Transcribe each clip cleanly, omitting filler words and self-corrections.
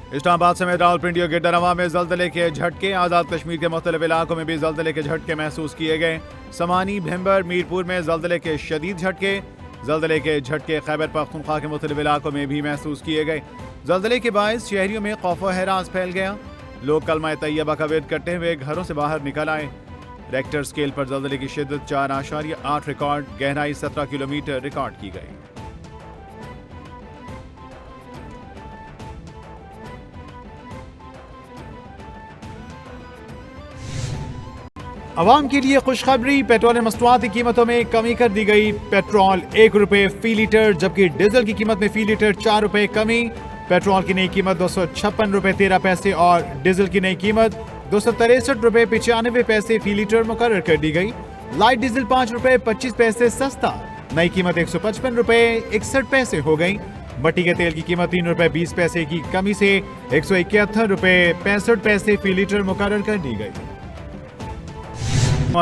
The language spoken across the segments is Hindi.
इस्लामाबाद समेत रावलपिंडी और गिरदनवा में जल्जले के झटके, आज़ाद कश्मीर के मुख्तलिफ इलाकों में भी जल्जले के झटके महसूस किए गए। समानी, भिम्बर, मीरपुर में जल्जले के शदीद झटके। जल्जले के झटके खैबर पख्तूनख्वा के मुख्तलिफ इलाकों में भी महसूस किए गए। जल्जले के बायस शहरियों में खौफ व हरास फैल गया। लोग कलमा तैयबा का विर्द करते हुए घरों से बाहर निकल आए। रेक्टर स्केल पर जल्जले की शिद्दत 4.8 रिकॉर्ड, गहराई 17 किलोमीटर रिकॉर्ड की गई। अवाम के लिए खुशखबरी, पेट्रोल मस्तूआत की कीमतों में कमी कर दी गई। पेट्रोल 1 रुपए फी लीटर, जबकि डीजल की कीमत में फी लीटर 4 रुपए कमी। पेट्रोल की नई कीमत 256 रुपए 13 पैसे और डीजल की नई कीमत 263 रुपए 95 पैसे फी लीटर मुकर्रर कर दी गई। लाइट डीजल 5 रुपए 25 पैसे सस्ता, नई कीमत 155 रुपए 61 पैसे हो गई। भट्टी के तेल की कीमत 3 रुपए 20 पैसे की कमी से 171 रुपए 65 पैसे फी लीटर मुकर्रर कर दी गई।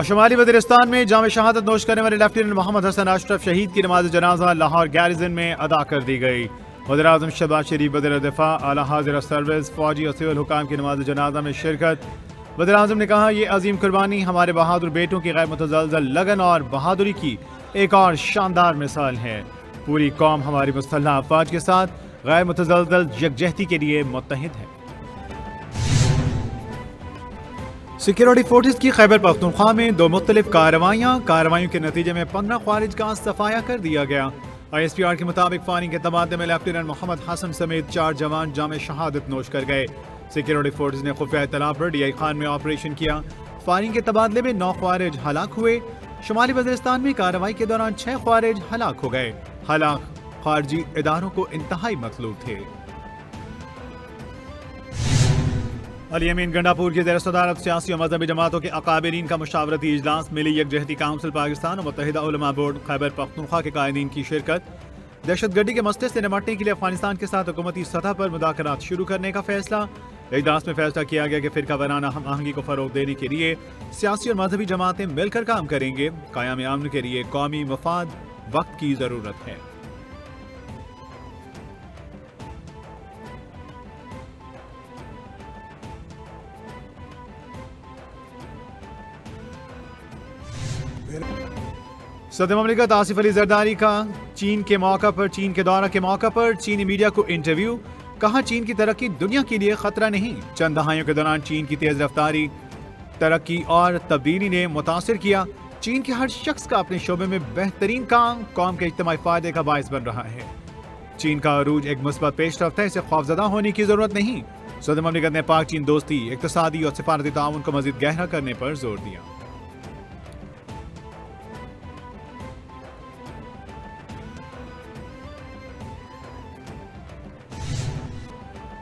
शुमाली वज़ीरिस्तान में जामे शहादत नोश करने वाले लेफ्टिनेंट मोहम्मद हसन अशरफ शहीद की नमाज जनाजा लाहौर गैरिजन में अदा कर दी गई। वज़ीर-ए-आज़म शहबाज शरीफ, वज़ीर दिफा, आला हाज़िर सर्विस, फौजी और सिविल हुकाम की नमाज जनाजा में शिरकत। वज़ीर-ए-आज़म ने कहा, ये अजीम कुर्बानी हमारे बहादुर बेटों की गैर मुतज़लज़ल लगन और बहादुरी की एक और शानदार मिसाल है। पूरी कौम हमारी मुस्तलह अफवाज के साथ गैर मुतज़लज़ल यकजहती के लिए मुत्तहिद है। सिक्योरिटी फोर्सेस की खैबर पख्तूनख्वा में 2 मुख्तलिफ कार्रवाइयों के नतीजे में 15 ख्वारिज का सफाया कर दिया गया। ISPR के मुताबिक फायरिंग के तबादले में लेफ्टिनेंट मोहम्मद हसन समेत 4 जवान जामे शहादत नोश कर गए। सिक्योरिटी फोर्सेस ने खुफिया इत्तला पर DI खान में ऑपरेशन किया। फायरिंग के तबादले में 9 ख्वारिज हलाक हुए। शुमाली वज़ीरिस्तान में कार्रवाई के दौरान 6 ख्वारिज हलाक हो गए। हलाक खारजी इदारों को इंतहाई मतलूब थे। अली अमीन गंडापुर की ज़ेर सदारत सियासी और मजहबी जमातों के अकाबिरीन का मुशावरती इजलास, मिली यकजहती काउंसिल पाकिस्तान और मुत्तहिदा उलमा बोर्ड खैबर पख्तूनख्वा के कायदीन की शिरकत। दहशतगर्दी के मसले से निपटने के लिए अफगानिस्तान के साथ हुकूमती सतह पर मुज़ाकरात शुरू करने का फैसला। इजलास में फैसला किया गया कि फिरका वाराना हम आहंगी को फरोग देने के लिए सियासी और मजहबी जमातें मिलकर काम करेंगे। क़याम अमन के लिए कौमी मफाद वक्त की ज़रूरत है। सदर ममलिकत आसिफ अली जरदारी का चीन के दौरा के मौका पर चीनी मीडिया को इंटरव्यू। कहा, चीन की तरक्की दुनिया के लिए खतरा नहीं। चंद दहाइयों के दौरान चीन की तेज रफ्तारी, तरक्की और तब्दीली ने मुतासिर किया। चीन के हर शख्स का अपने शोबे में बेहतरीन काम कौम के इज्तिमाई फायदे का बायस बन रहा है। चीन का अरूज एक मुस्बत पेशरफ्त है, इसे खौफजदा होने की जरूरत नहीं। सदर ममलिकत ने पाक चीन दोस्ती, इक्तिसादी और सिफारती ताउन को मजीद गहरा करने पर जोर दिया।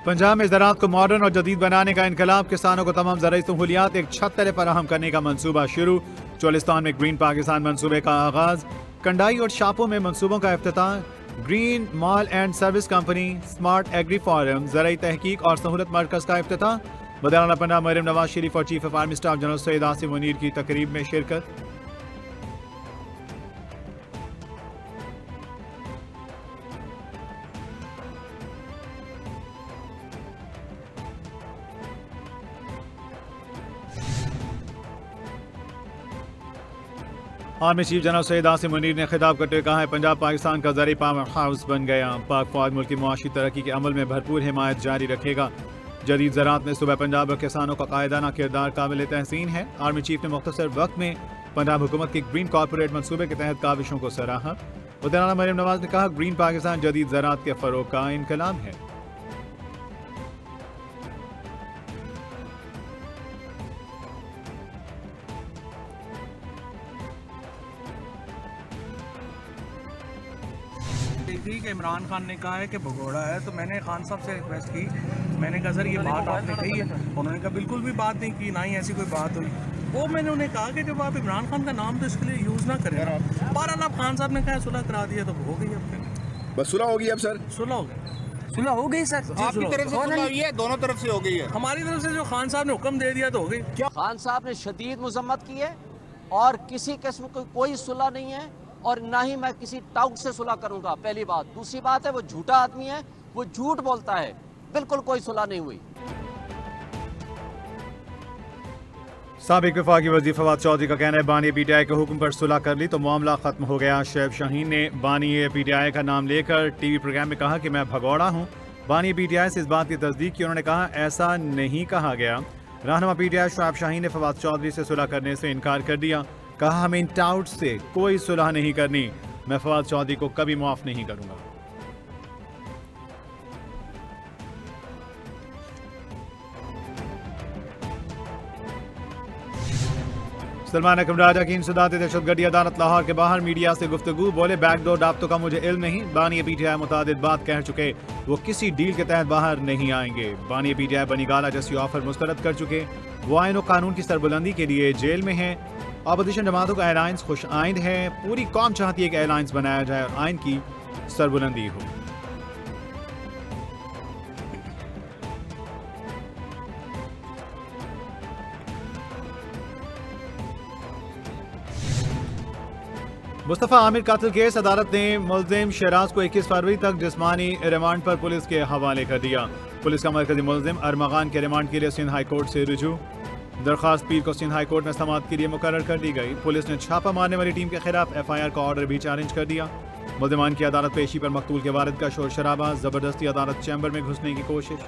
पंजाब में ज़राअत को मॉडर्न और जदीद बनाने का इनकलाब, किसानों को तमाम ज़राई सहूलियात एक छत तले फराहम करने का मंसूबा शुरू। चोलिस्तान में ग्रीन पाकिस्तान मंसूबे का आगाज। कंडाई और शापों में मंसूबों का इफ्तिताह। Green mall and service company, smart agri farm, ज़राई तहकीक और सहूलत मरकज़ का इफ्तिताह। वज़ीर-ए-आला पंजाब मरियम नवाज शरीफ और chief of army staff general Syed Asim Munir की तकरीब में शिरकत। Army chief general Syed Asim Munir ने खिताब करते हुए कहा है, पंजाब पाकिस्तान का ज़रिए पावर हाउस बन गया। पाक फौज मुल्क की मुआशी तरक्की के अमल में भरपूर हिमायत जारी रखेगा। जदीद ज़राअत में सुबह पंजाब और किसानों का कायदाना किरदार काबिल तहसीन है। आर्मी चीफ ने मुख्तसर वक्त में पंजाब हुकूमत के ग्रीन कॉरपोरेट मंसूबे के तहत काविशों को सराहा। वज़ीर-ए-आला मरियम नवाज ने कहा, ग्रीन पाकिस्तान जदीद ज़राअत के फ़रोग़ का इनकलाब है। देखी कि इमरान खान ने कहा है कि भगोड़ा है, तो मैंने खान साहब से रिक्वेस्ट की। मैंने कहा सर ये बात आपने कही है? उन्होंने कहा बिल्कुल भी बात नहीं की, ना ही ऐसी कोई बात हुई। वो मैंने उन्हें कहा कि जब आप इमरान खान का नाम तो इसके लिए यूज़ ना करें। बहरहाल आप खान साहब ने कहा सुलह करा दिया तो हो गई। अब बस सुलह होगी। अब सर सुलह हो गई, सुलह हो गई सर। आपकी तरफ से सुलह हुई है, दोनों तरफ से हो गई है। हमारी तरफ से जो खान साहब ने हुक्म दे दिया तो हो गई। क्या खान साहब ने शदीद मुजम्मत की है और किसी किस्म की कोई सुलह नहीं है और ना ही मैं किसी टाउट से सुलह करूंगा। पहली बात। दूसरी बात है वो झूठा आदमी है, वो झूठ बोलता है। बिल्कुल कोई सुलह नहीं हुई। साबिक वफाकी वज़ीर फवाद चौधरी का कहना है बानी पीटीआई के हुक्म पर सुलह कर ली तो मामला खत्म हो गया। शोएब शाहीन ने बानी पीटीआई का नाम लेकर टीवी प्रोग्राम में कहा कि मैं भगौड़ा हूं। बानी पीटीआई से इस बात की तस्दीक की। उन्होंने कहा ऐसा नहीं कहा गया। रहनुमा पीटीआई शोएब शाहीन ने फवाद चौधरी से सुलह करने से इनकार कर दिया। कहा हमें इन टाउट से कोई सुलह नहीं करनी, मैं फवाद चौधरी को कभी माफ नहीं करूंगा। सलमान अकरम राजा की इंसदाद दहशतगर्दी अदालत लाहौर के बाहर मीडिया से गुफ्तगू। बोले बैकडोर दावतों का मुझे इल्म नहीं। बानी पीटीआई मुतादिद बात कह चुके, वो किसी डील के तहत बाहर नहीं आएंगे। बानी पीटीआई बनीगाला जैसी ऑफर मुस्तरद कर चुके, वो आइन और कानून की सरबुलंदी के लिए जेल में हैं। अपोजिशन जमातों का एलायंस खुश आइंद है। पूरी कौम चाहती है कि एलायंस बनाया जाए और आइन की सरबुलंदी हो। मुस्तफा आमिर कातिल केस अदालत ने मुल्जिम शहराज को 21 फरवरी तक जिस्मानी रिमांड पर पुलिस के हवाले कर दिया। पुलिस का मरकजी मुल्जिम अरमगान के रिमांड के लिए सिंध हाई कोर्ट से रुजू। दरखास्त पीर को सिंध हाई कोर्ट में समाअत के लिए मुकर्रर कर दी गई। पुलिस ने छापा मारने वाली टीम के खिलाफ FIR का ऑर्डर भी चैलेंज कर दिया। मुल्जिमान की अदालत पेशी पर मकतूल के वारिद का शोर शराबा, जबरदस्ती अदालत चैम्बर में घुसने की कोशिश।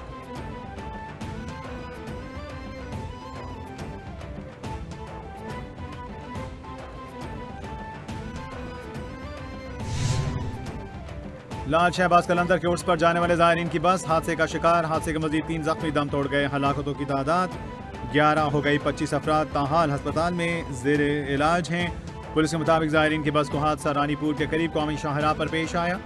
लाल शहबाज कलंदर के उर्स पर जाने वाले ज़ायरीन की बस हादसे का शिकार। हादसे के मजीद 3 जख्मी दम तोड़ गए। हलाकतों की तादाद 11 हो गई। 25 अफराद ताहाल अस्पताल में ज़ेरे इलाज हैं। पुलिस के मुताबिक ज़ायरीन की बस को हादसा रानीपुर के करीब कौमी शाहराह पर पेश आया।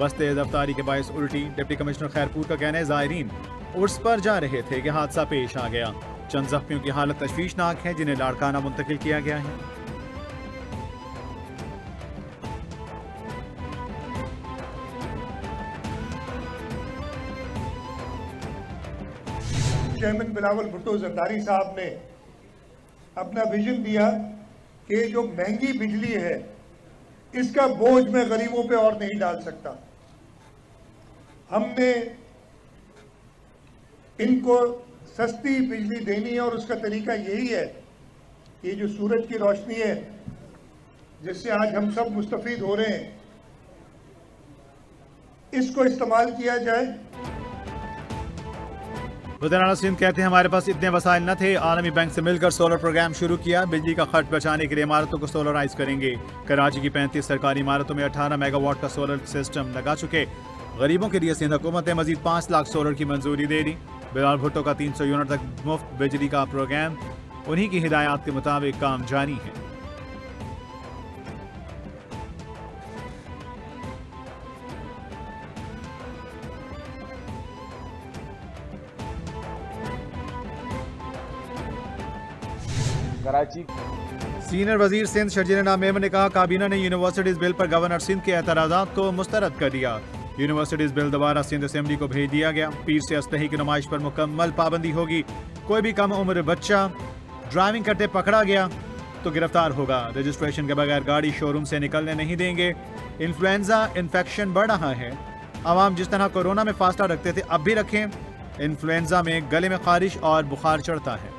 बस तेज रफ्तारी के बायस उल्टी। डिप्टी कमिश्नर खैरपुर का कहना है ज़ायरीन उर्स पर जा रहे थे कि हादसा पेश आ गया। चंद जख्मियों की हालत तशवीशनाक है, जिन्हें लाड़काना मुंतकिल किया गया है। चेयरमैन बिलावल भुट्टो जरदारी साहब ने अपना विजन दिया कि जो महंगी बिजली है इसका बोझ मैं गरीबों पे और नहीं डाल सकता। हमने इनको सस्ती बिजली देनी है और उसका तरीका यही है कि जो सूरज की रोशनी है जिससे आज हम सब मुस्तफीद हो रहे हैं, इसको इस्तेमाल किया जाए। वज़ीर-ए-आला सिंध कहते हैं हमारे पास इतने वसाइल न थे। आलमी बैंक से मिलकर सोलर प्रोग्राम शुरू किया। बिजली का खर्च बचाने के लिए इमारतों को सोलराइज करेंगे। कराची की 35 सरकारी इमारतों में 18 मेगावाट का सोलर सिस्टम लगा चुके। गरीबों के लिए सिंध हुकूमत ने मजीद 5 लाख सोलर की मंजूरी दे दी। बिलावल भुट्टो का 300 यूनिट तक मुफ्त बिजली का प्रोग्राम, उन्हीं की हिदायत के मुताबिक काम जारी है। कराची सीनियर वजीर सिंध शर्जील नाम मेमन ने कहा काबीना ने यूनिवर्सिटीज बिल पर गवर्नर सिंध के एतराज़ात को मुस्तरद कर दिया। यूनिवर्सिटीज बिल दोबारा सिंध असेंबली को भेज दिया गया। पीर से असलहे की नुमाइश पर मुकम्मल पाबंदी होगी। कोई भी कम उम्र बच्चा ड्राइविंग करते पकड़ा गया तो गिरफ्तार होगा। रजिस्ट्रेशन के बगैर गाड़ी शोरूम से निकलने नहीं देंगे। इन्फ्लुएंजा इन्फेक्शन बढ़ रहा है। आवाम जिस तरह कोरोना में फासला रखते थे अब भी रखें। इन्फ्लुएंजा में गले में खारिश और बुखार चढ़ता है।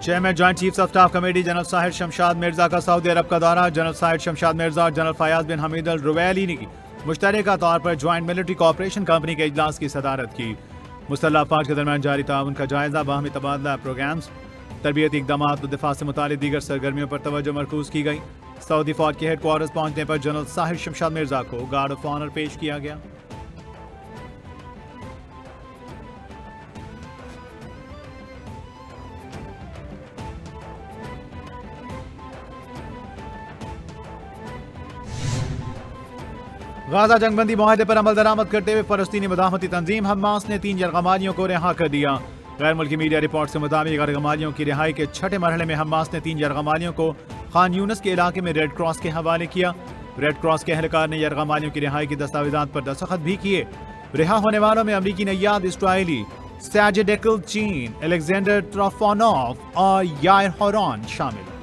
Chairman joint chiefs of staff committee general Sahir Shamshad Mirza का सऊदी अरब का दौरा। जनरल साहिर शमशाद मिर्जा और जनरल फयाज बिन हमीद अल रुवैली ने मुश्तरका तौर पर ज्वाइंट मिलिट्री कोऑपरेशन कंपनी के इजलास की सदारत की। मुसल्लह अफवाज के दरमियान जारी ताउन का जायजा, बाहमी तबादला प्रोग्राम्स, तरबियती इक़दाम और दिफा से मुतालिक दीगर सरगर्मियों पर तवज्जो मरकूज की गई। सऊदी फौज के हेडक्वार्टर्स पहुंचने पर जनरल साहिर शमशाद मिर्जा को गार्ड ऑफ ऑनर पेश किया गया। गाजा जंगबंदी मुआहदे पर अमल दरामद करते हुए फलस्तीनी मदाहमती तंजीम हमास ने 3 यरगमालियों को रिहा कर दिया। गैर मुल्की मीडिया रिपोर्ट के मुताबिक यरगमालियों की रिहाई के 6ठे मरहले में हमास ने 3 यरगमालियों को खान यूनस के इलाके में रेड क्रॉस के हवाले किया। रेड क्रॉस के एहलकार ने यरगमालियों की रिहाई के दस्तावेजात पर दस्तखत भी किए। रिहा होने वालों में अमरीकी नैयाद इसराइली सैजिड एक्ल चीन, अलेक्जेंडर ट्रोफानोव और यायर हौरॉन शामिल।